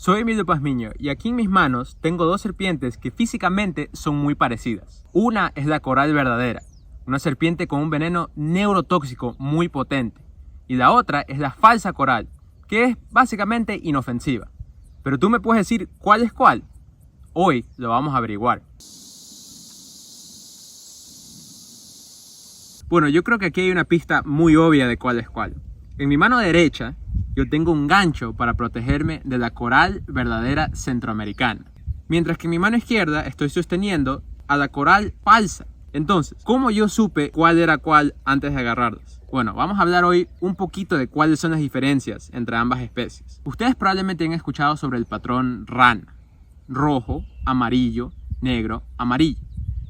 Soy Emilio Pazmiño y aquí en mis manos tengo dos serpientes que físicamente son muy parecidas. Una es la coral verdadera, una serpiente con un veneno neurotóxico muy potente. Y la otra es la falsa coral, que es básicamente inofensiva. Pero tú me puedes decir cuál es cuál. Hoy lo vamos a averiguar. Bueno, yo creo que aquí hay una pista muy obvia de cuál es cuál. En mi mano derecha yo tengo un gancho para protegerme de la coral verdadera centroamericana, mientras que en mi mano izquierda estoy sosteniendo a la coral falsa. Entonces, ¿cómo yo supe cuál era cuál antes de agarrarlas? Bueno, vamos a hablar hoy un poquito de cuáles son las diferencias entre ambas especies. Ustedes probablemente han escuchado sobre el patrón rana: rojo, amarillo, negro, amarillo.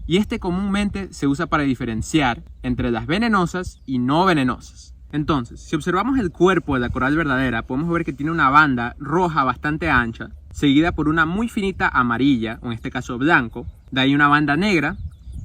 Y este comúnmente se usa para diferenciar entre las venenosas y no venenosas. Entonces, si observamos el cuerpo de la coral verdadera, podemos ver que tiene una banda roja bastante ancha, seguida por una muy finita amarilla, o en este caso blanco, de ahí una banda negra,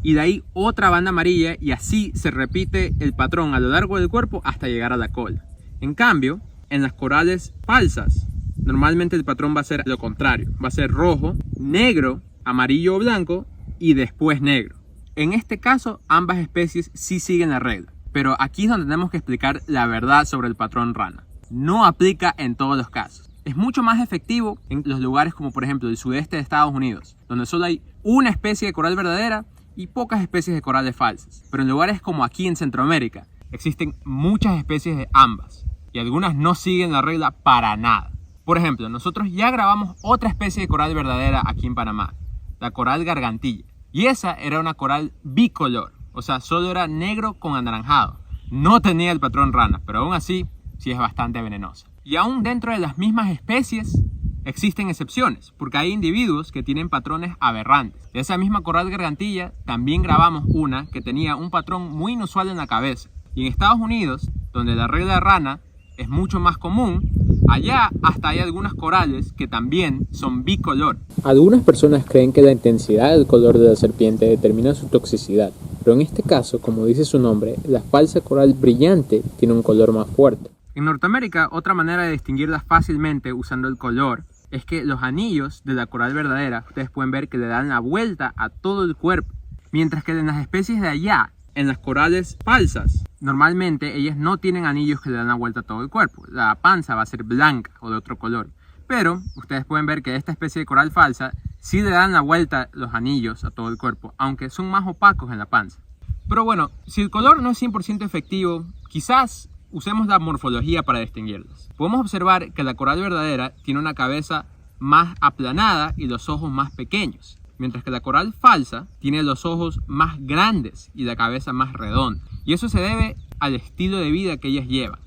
y de ahí otra banda amarilla, y así se repite el patrón a lo largo del cuerpo hasta llegar a la cola. En cambio, en las corales falsas, normalmente el patrón va a ser lo contrario, va a ser rojo, negro, amarillo o blanco, y después negro. En este caso, ambas especies sí siguen la regla. Pero aquí es donde tenemos que explicar la verdad sobre el patrón rana. No aplica en todos los casos. Es mucho más efectivo en los lugares como por ejemplo el sudeste de Estados Unidos, donde solo hay una especie de coral verdadera y pocas especies de corales falsas. Pero en lugares como aquí en Centroamérica existen muchas especies de ambas y algunas no siguen la regla para nada. Por ejemplo, nosotros ya grabamos otra especie de coral verdadera aquí en Panamá, la coral gargantilla. Y esa era una coral bicolor. O sea, solo era negro con anaranjado. No tenía el patrón rana, pero aún así, sí es bastante venenosa. Y aún dentro de las mismas especies, existen excepciones, porque hay individuos que tienen patrones aberrantes. De esa misma coral gargantilla, también grabamos una que tenía un patrón muy inusual en la cabeza. Y en Estados Unidos, donde la regla de rana es mucho más común, allá hasta hay algunas corales que también son bicolor. Algunas personas creen que la intensidad del color de la serpiente determina su toxicidad, pero en este caso, como dice su nombre, la falsa coral brillante tiene un color más fuerte. En Norteamérica, otra manera de distinguirlas fácilmente usando el color es que los anillos de la coral verdadera, ustedes pueden ver que le dan la vuelta a todo el cuerpo, mientras que en las especies de allá, en las corales falsas, normalmente ellas no tienen anillos que le dan la vuelta a todo el cuerpo. La panza va a ser blanca o de otro color. Pero ustedes pueden ver que esta especie de coral falsa sí le dan la vuelta los anillos a todo el cuerpo, aunque son más opacos en la panza. Pero bueno, si el color no es 100% efectivo, quizás usemos la morfología para distinguirlos. Podemos observar que la coral verdadera tiene una cabeza más aplanada y los ojos más pequeños, mientras que la coral falsa tiene los ojos más grandes y la cabeza más redonda. Y eso se debe al estilo de vida que ellas llevan.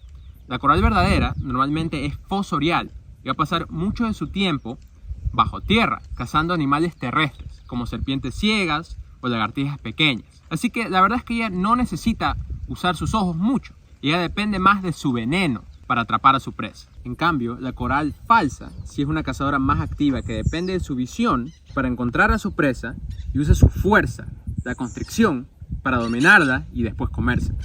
La coral verdadera normalmente es fosorial y va a pasar mucho de su tiempo bajo tierra, cazando animales terrestres, como serpientes ciegas o lagartijas pequeñas. Así que la verdad es que ella no necesita usar sus ojos mucho. Ella depende más de su veneno para atrapar a su presa. En cambio, la coral falsa sí es una cazadora más activa que depende de su visión para encontrar a su presa y usa su fuerza, la constricción, para dominarla y después comérsela.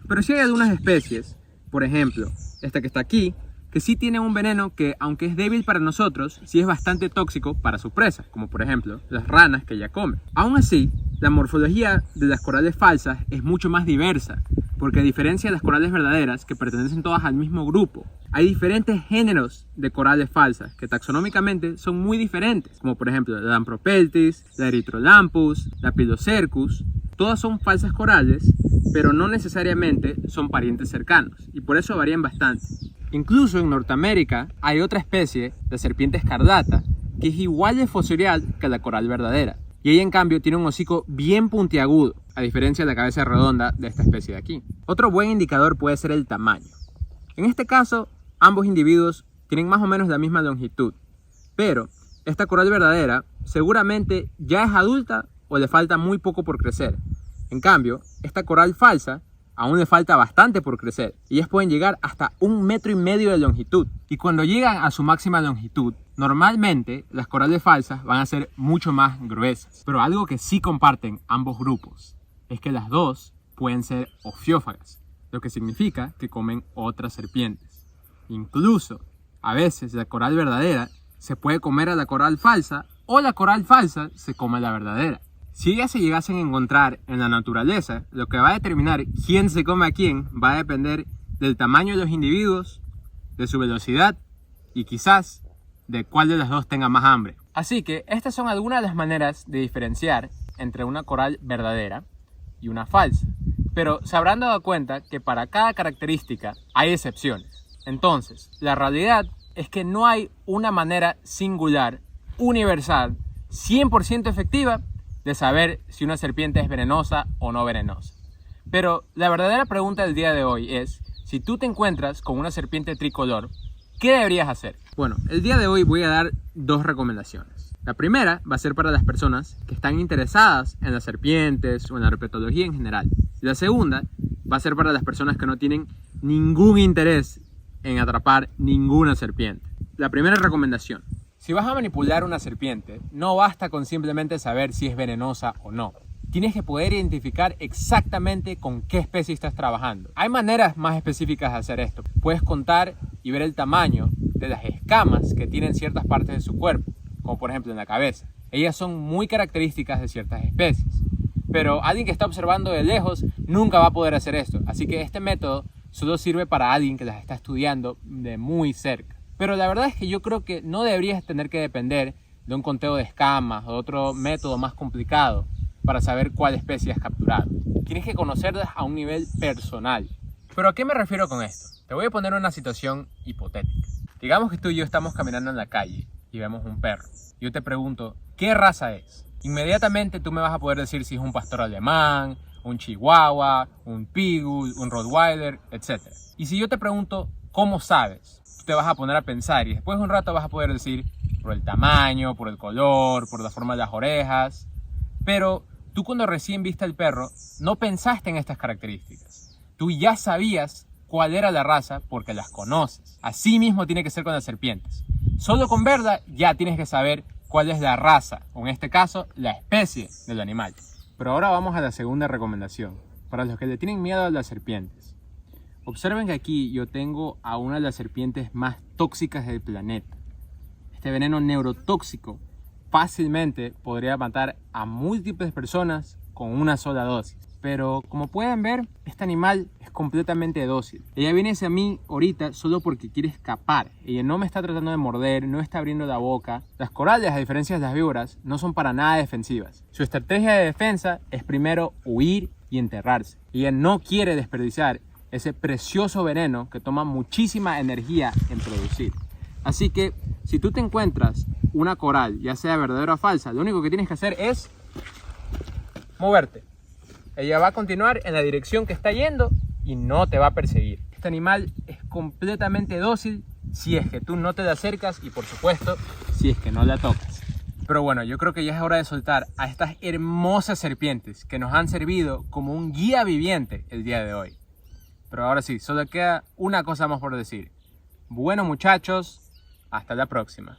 Pero sí hay algunas especies, por ejemplo, esta que está aquí, que sí tienen un veneno que, aunque es débil para nosotros, sí es bastante tóxico para su presa, como por ejemplo las ranas que ella come. Aún así, la morfología de las corales falsas es mucho más diversa, porque a diferencia de las corales verdaderas, que pertenecen todas al mismo grupo, hay diferentes géneros de corales falsas que taxonómicamente son muy diferentes, como por ejemplo la Lampropeltis, la Erythrolampus, la Pilocercus. Todas son falsas corales, pero no necesariamente son parientes cercanos, y por eso varían bastante. Incluso en Norteamérica hay otra especie, la serpiente escarlata, que es igual de fosorial que la coral verdadera. Y ella en cambio tiene un hocico bien puntiagudo, a diferencia de la cabeza redonda de esta especie de aquí. Otro buen indicador puede ser el tamaño. En este caso, ambos individuos tienen más o menos la misma longitud, pero esta coral verdadera seguramente ya es adulta o le falta muy poco por crecer. En cambio, esta coral falsa aún le falta bastante por crecer. Ellas pueden llegar hasta 1,5 metros de longitud. Y cuando llegan a su máxima longitud, normalmente las corales falsas van a ser mucho más gruesas. Pero algo que sí comparten ambos grupos es que las dos pueden ser ofiófagas, lo que significa que comen otras serpientes. Incluso, a veces la coral verdadera se puede comer a la coral falsa o la coral falsa se come a la verdadera. Si ellas se llegasen a encontrar en la naturaleza, lo que va a determinar quién se come a quién va a depender del tamaño de los individuos, de su velocidad y quizás de cuál de las dos tenga más hambre. Así que estas son algunas de las maneras de diferenciar entre una coral verdadera y una falsa. Pero se habrán dado cuenta que para cada característica hay excepciones. Entonces, la realidad es que no hay una manera singular, universal, 100% efectiva de saber si una serpiente es venenosa o no venenosa. Pero la verdadera pregunta del día de hoy es, si tú te encuentras con una serpiente tricolor, ¿qué deberías hacer? Bueno, el día de hoy voy a dar dos recomendaciones. La primera va a ser para las personas que están interesadas en las serpientes o en la herpetología en general. Y la segunda va a ser para las personas que no tienen ningún interés en atrapar ninguna serpiente. La primera recomendación: si vas a manipular una serpiente, no basta con simplemente saber si es venenosa o no. Tienes que poder identificar exactamente con qué especie estás trabajando. Hay maneras más específicas de hacer esto. Puedes contar y ver el tamaño de las escamas que tienen ciertas partes de su cuerpo, como por ejemplo en la cabeza. Ellas son muy características de ciertas especies. Pero alguien que está observando de lejos nunca va a poder hacer esto. Así que este método solo sirve para alguien que las está estudiando de muy cerca. Pero la verdad es que yo creo que no deberías tener que depender de un conteo de escamas o otro método más complicado para saber cuál especie has capturado. Tienes que conocerlas a un nivel personal. ¿Pero a qué me refiero con esto? Te voy a poner una situación hipotética. Digamos que tú y yo estamos caminando en la calle y vemos un perro. Yo te pregunto, ¿qué raza es? Inmediatamente tú me vas a poder decir si es un pastor alemán, un chihuahua, un pitbull, un rottweiler, etc. Y si yo te pregunto, ¿cómo sabes? Tú te vas a poner a pensar y después de un rato vas a poder decir por el tamaño, por el color, por la forma de las orejas. Pero tú cuando recién viste al perro no pensaste en estas características. Tú ya sabías cuál era la raza porque las conoces. Así mismo tiene que ser con las serpientes. Solo con verla ya tienes que saber cuál es la raza, o en este caso, la especie del animal. Pero ahora vamos a la segunda recomendación, para los que le tienen miedo a las serpientes. Observen que aquí yo tengo a una de las serpientes más tóxicas del planeta. Este veneno neurotóxico fácilmente podría matar a múltiples personas con una sola dosis. Pero como pueden ver, este animal es completamente dócil. Ella viene hacia mí ahorita solo porque quiere escapar. Ella no me está tratando de morder, no está abriendo la boca. Las corales, a diferencia de las víboras, no son para nada defensivas. Su estrategia de defensa es primero huir y enterrarse. Ella no quiere desperdiciar ese precioso veneno que toma muchísima energía en producir. Así que si tú te encuentras una coral, ya sea verdadera o falsa, lo único que tienes que hacer es moverte. Ella va a continuar en la dirección que está yendo y no te va a perseguir. Este animal es completamente dócil si es que tú no te le acercas y por supuesto si es que no la tocas. Pero bueno, yo creo que ya es hora de soltar a estas hermosas serpientes que nos han servido como un guía viviente el día de hoy. Pero ahora sí, solo queda una cosa más por decir. Bueno muchachos, hasta la próxima.